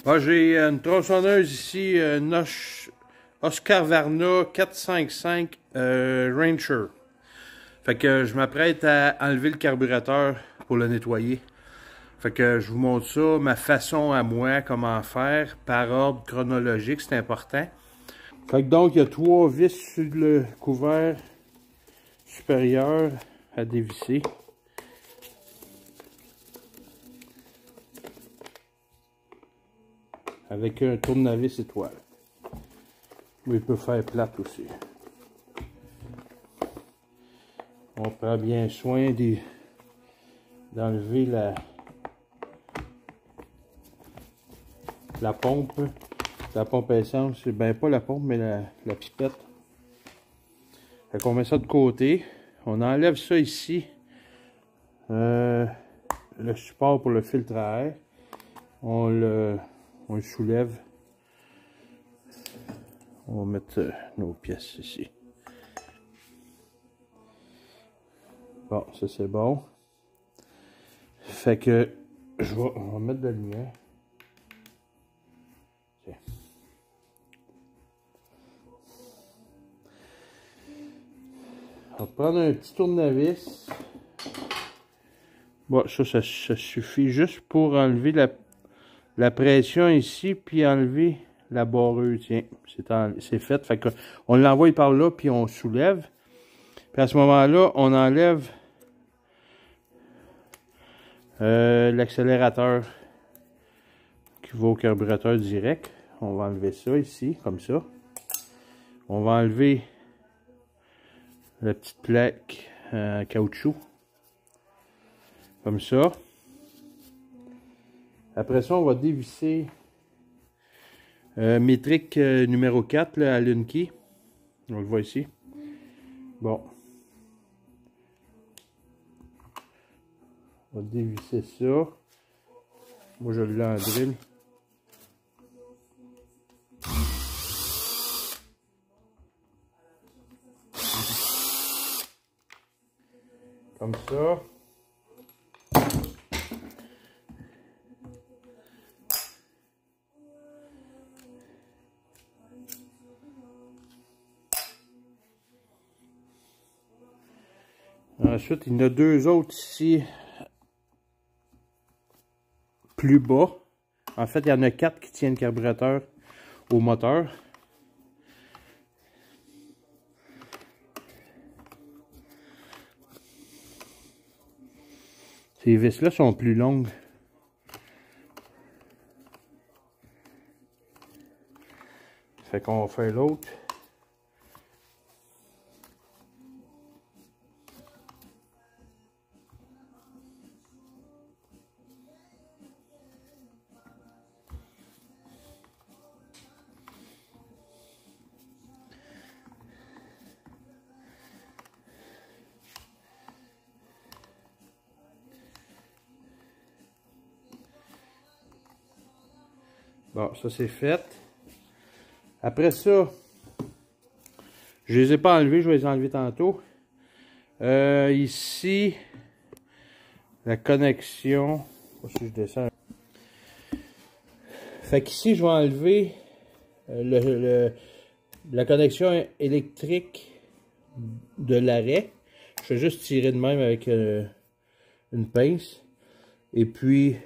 Ah, j'ai une tronçonneuse ici, une Oscar Varna 455 Ranger. Fait que je m'apprête à enlever le carburateur pour le nettoyer. Fait que je vous montre ça, ma façon à moi, comment faire, par ordre chronologique, c'est important. Fait que donc, il y a 3 vis sur le couvert supérieur à dévisser. Avec un tournevis étoile. Mais il peut faire plate aussi. On prend bien soin d'enlever la pompe. La pompe à essence, ben pas la pompe, mais la pipette. Fait qu'on met ça de côté. On enlève ça ici. Le support pour le filtre à air. On le soulève. On va mettre nos pièces ici. Bon, ça c'est bon. Fait que on va mettre de la lumière. Tiens. On va prendre un petit tournevis. Bon, ça suffit juste pour enlever la pression ici, puis enlever la barreuse. Tiens, c'est fait. Fait que on l'envoie par là, puis on soulève. Puis à ce moment-là, on enlève l'accélérateur qui va au carburateur direct. On va enlever ça ici, comme ça. On va enlever la petite plaque caoutchouc. Comme ça. Après ça, on va dévisser métrique numéro 4 là, à Lunky. On le voit ici. Bon. On va dévisser ça. Moi, je l'ai en drill. Comme ça. Ensuite, il y en a 2 autres ici plus bas. En fait, il y en a 4 qui tiennent le carburateur au moteur. Ces vis-là sont plus longues. Fait qu'on va faire l'autre. Bon, ça c'est fait. Après ça, je les ai pas enlevés, je vais les enlever tantôt. Ici, la connexion. Si je descends. Fait qu'ici, je vais enlever la connexion électrique de l'arrêt. Je vais juste tirer de même avec une pince. Et puis,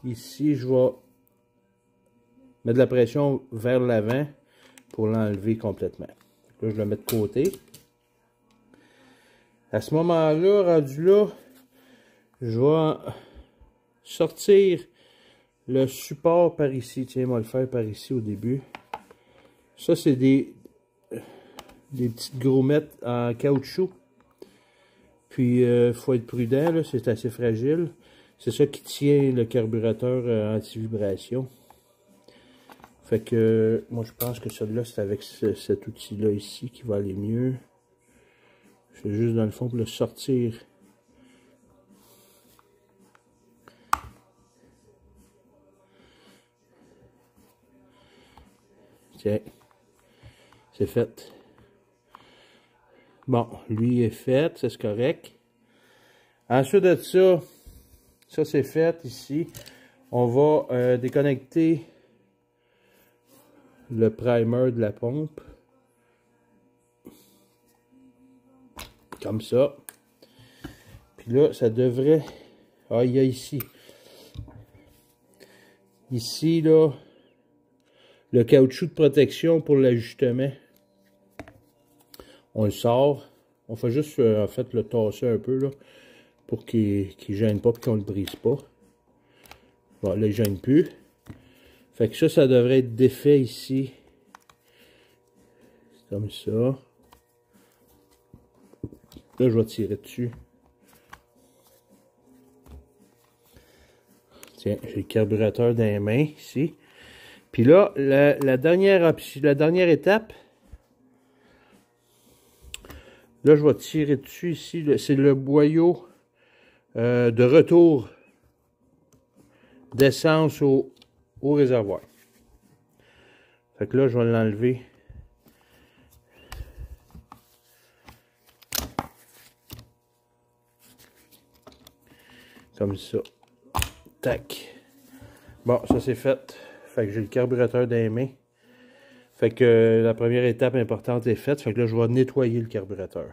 ici, je vais mettre de la pression vers l'avant pour l'enlever complètement. Là, je le mets de côté. À ce moment-là, rendu là, je vais sortir le support par ici. Tiens, on va le faire par ici au début. Ça, c'est des petites grommettes en caoutchouc. Puis, faut être prudent, c'est assez fragile. C'est ça qui tient le carburateur anti-vibration. Fait que, moi, je pense que celui-là, c'est avec cet outil-là ici qui va aller mieux. C'est juste dans le fond pour le sortir. Tiens, c'est fait. Bon, lui est fait, c'est correct. Ensuite de ça c'est fait ici. On va déconnecter le primer de la pompe. Comme ça. Puis là, ça devrait... Ah, il y a ici. Ici, là, le caoutchouc de protection pour l'ajustement. On le sort. On fait juste, en fait, le tasser un peu, là, pour qu'il ne gêne pas et qu'on ne le brise pas. Bon, là, il ne gêne plus. Fait que ça devrait être défait ici. Comme ça. Là, je vais tirer dessus. Tiens, j'ai le carburateur dans les mains, ici. Puis là, la dernière étape, là, je vais tirer dessus ici. C'est le boyau de retour d'essence au réservoir. Fait que là, je vais l'enlever. Comme ça. Tac. Bon, ça c'est fait. Fait que j'ai le carburateur dans les mains. Fait que la première étape importante est faite. Fait que là, je vais nettoyer le carburateur.